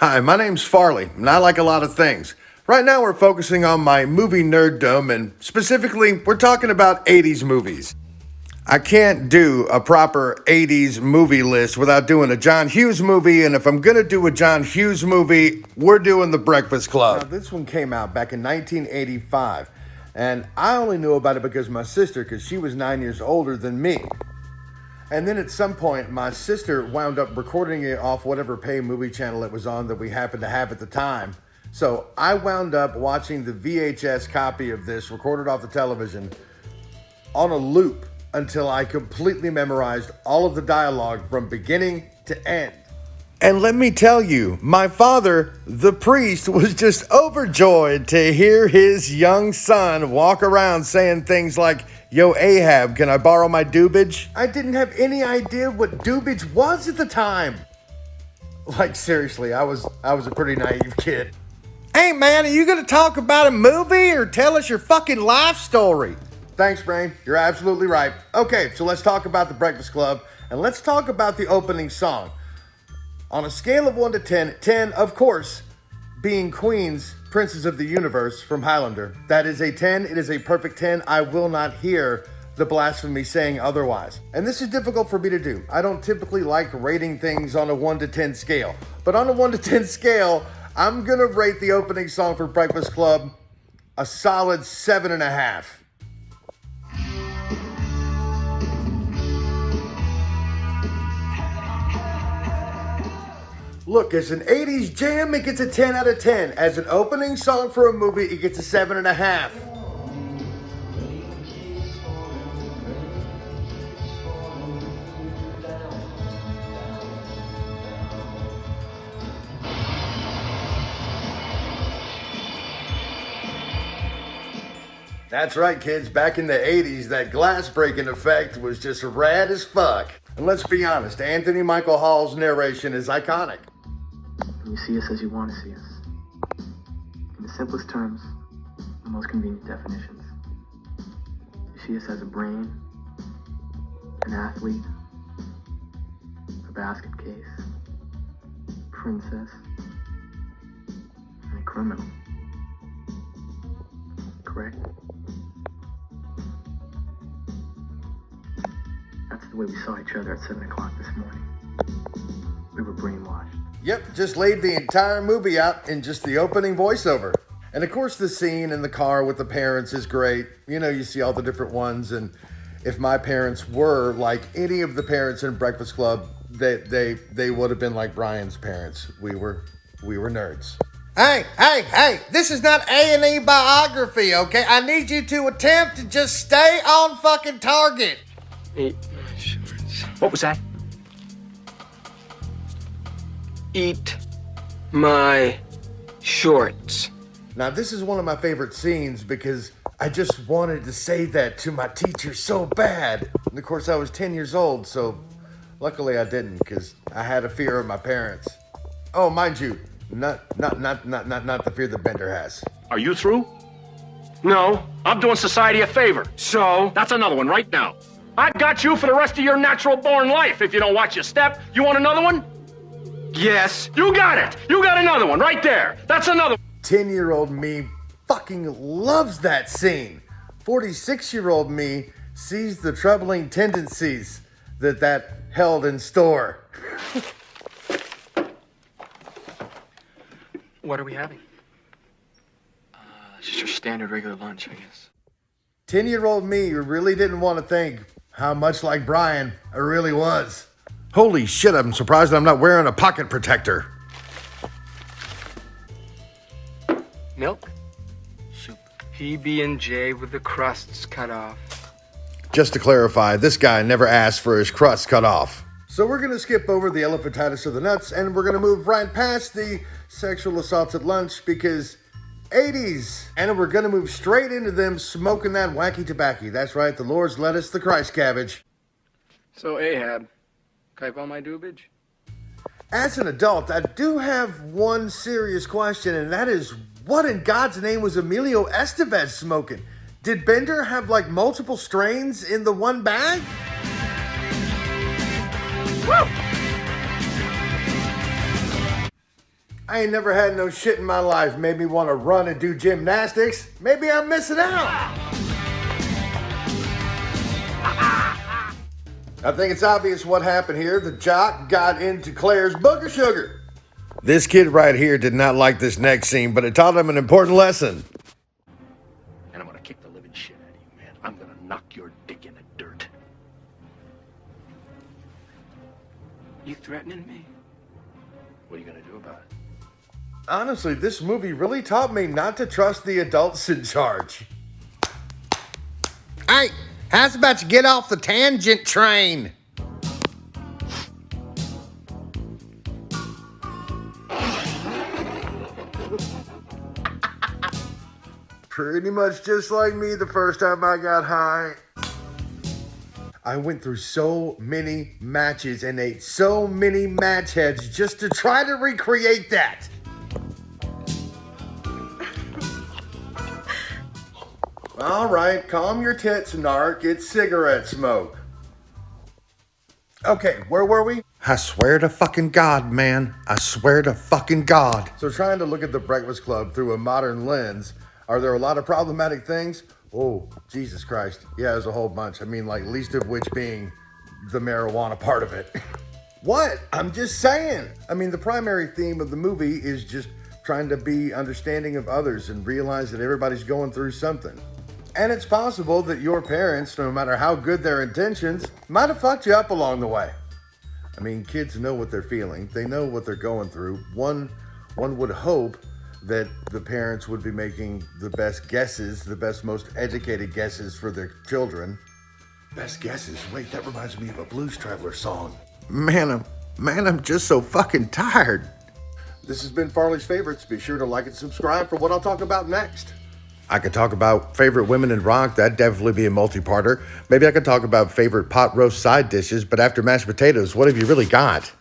Hi, my name's Farley, and I like a lot of things. Right now we're focusing on my movie nerddom, and specifically, we're talking about 80s movies. I can't do a proper 80s movie list without doing a John Hughes movie, and if I'm gonna do a John Hughes movie, we're doing The Breakfast Club. Now, this one came out back in 1985, and I only knew about it because my sister, because she was 9 years older than me. And then at some point, my sister wound up recording it off whatever pay movie channel it was on that we happened to have at the time. So I wound up watching the VHS copy of this recorded off the television on a loop until I completely memorized all of the dialogue from beginning to end. And let me tell you, my father, the priest, was just overjoyed to hear his young son walk around saying things like, "Yo, Ahab, can I borrow my doobage?" I didn't have any idea what doobage was at the time. Like, seriously, I was a pretty naive kid. Hey, man, are you going to talk about a movie or tell us your fucking life story? Thanks, Brain. You're absolutely right. Okay, so let's talk about The Breakfast Club, and let's talk about the opening song. On a scale of 1 to 10, 10, of course, being Queen's Princess of the Universe from Highlander. That is a 10. It is a perfect 10. I will not hear the blasphemy saying otherwise. And this is difficult for me to do. I don't typically like rating things on a 1 to 10 scale. But on a 1 to 10 scale, I'm going to rate the opening song for Breakfast Club a solid 7.5. Look, as an 80s jam, it gets a 10 out of 10. As an opening song for a movie, it gets a 7.5. That's right, kids. Back in the 80s, that glass breaking effect was just rad as fuck. And let's be honest, Anthony Michael Hall's narration is iconic. You see us as you want to see us. In the simplest terms, the most convenient definitions. You see us as a brain, an athlete, a basket case, princess, and a criminal. Correct? That's the way we saw each other at 7 o'clock this morning. We were brainwashed. Yep, just laid the entire movie out in just the opening voiceover. And of course the scene in the car with the parents is great. You know, you see all the different ones, and if my parents were like any of the parents in Breakfast Club, they would have been like Brian's parents. We were nerds. Hey, this is not A&E biography, okay? I need you to attempt to just stay on fucking target. Eat my shorts. What was that? Eat my shorts. Now, this is one of my favorite scenes because I just wanted to say that to my teacher so bad. And of course, I was 10 years old, so luckily I didn't because I had a fear of my parents. Oh, mind you, not the fear that Bender has. Are you through? No, I'm doing society a favor. So? That's another one right now. I've got you for the rest of your natural born life if you don't watch your step. You want another one? Yes. You got it. You got another one right there. That's another. 10-year-old me fucking loves that scene. 46-year-old me sees the troubling tendencies that held in store. What are we having? Just your standard regular lunch, I guess. 10-year-old me really didn't want to think how much like Brian I really was. Holy shit, I'm surprised I'm not wearing a pocket protector. Milk? Soup. PB&J with the crusts cut off. Just to clarify, this guy never asked for his crust cut off. So we're going to skip over the elephantitis of the nuts, and we're going to move right past the sexual assaults at lunch because 80s. And we're going to move straight into them smoking that wacky tobacco. That's right, the Lord's lettuce, the Christ cabbage. So, Ahab, can I buy my doobage? As an adult, I do have one serious question, and that is, what in God's name was Emilio Estevez smoking? Did Bender have like multiple strains in the one bag? Woo! I ain't never had no shit in my life made me want to run and do gymnastics. Maybe I'm missing out. I think it's obvious what happened here. The jock got into Claire's book of sugar. This kid right here did not like this next scene, but it taught him an important lesson. And I'm gonna kick the living shit out of you, man. I'm gonna knock your dick in the dirt. You threatening me? What are you gonna do about it? Honestly, this movie really taught me not to trust the adults in charge. Hey, how's about you get off the tangent train? Pretty much just like me the first time I got high. I went through so many matches and ate so many match heads just to try to recreate that. All right, calm your tits, narc. It's cigarette smoke. Okay, where were we? I swear to fucking God, man. I swear to fucking God. So trying to look at the Breakfast Club through a modern lens, are there a lot of problematic things? Oh, Jesus Christ. Yeah, there's a whole bunch. I mean, like, least of which being the marijuana part of it. What? I'm just saying. I mean, the primary theme of the movie is just trying to be understanding of others and realize that everybody's going through something. And it's possible that your parents, no matter how good their intentions, might have fucked you up along the way. I mean, kids know what they're feeling. They know what they're going through. One would hope that the parents would be making the best guesses, the best, most educated guesses for their children. Best guesses? Wait, that reminds me of a Blues Traveler song. Man, I'm just so fucking tired. This has been Farley's Favorites. Be sure to like and subscribe for what I'll talk about next. I could talk about favorite women in rock. That'd definitely be a multi-parter. Maybe I could talk about favorite pot roast side dishes, but after mashed potatoes, what have you really got?